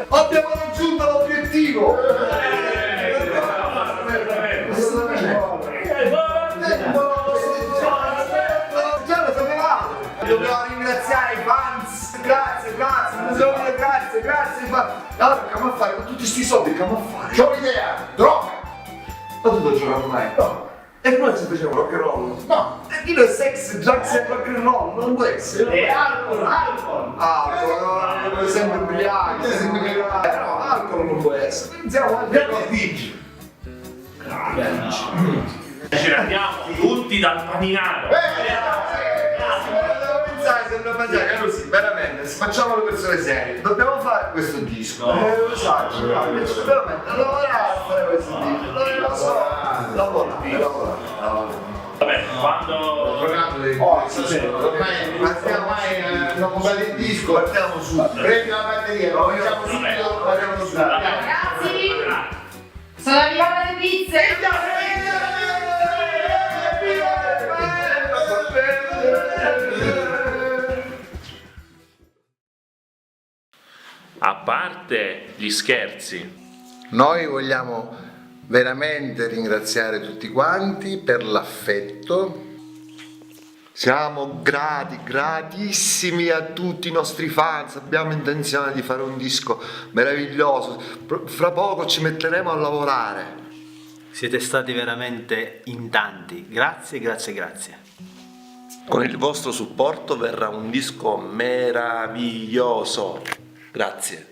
Abbiamo raggiunto l'obiettivo! Già lo sapevamo! Dobbiamo ringraziare i fans! Grazie, grazie! Allora, che a fare con tutti questi soldi? Che a fare? C'ho un'idea! Droga! Ma tu non giocato mai? No! E noi ci facciamo rock and roll? No! E chi è sex, drugs e rock and roll? Non può essere! E alcol! Alcol, sempre ubriachi, però alcol non può essere. Pensiamo anche a dici. Ci rendiamo tutti dal paninaro. Devo pensare se non mangiare così, veramente, facciamo le persone serie. Dobbiamo fare questo disco. Lo sai, ci dobbiamo mettere a lavorare a fare questo disco. Lavorare. Vabbè, quando... Ormai non fare il disco, partiamo subito. Prendi la batteria, lo facciamo subito, partiamo subito. Ragazzi, sono arrivate le pizze! A parte gli scherzi, Noi vogliamo veramente ringraziare tutti quanti per l'affetto. Siamo gratissimi a tutti i nostri fans, abbiamo intenzione di fare un disco meraviglioso, fra poco ci metteremo a lavorare. Siete stati veramente in tanti, grazie. Con il vostro supporto verrà un disco meraviglioso. Grazie.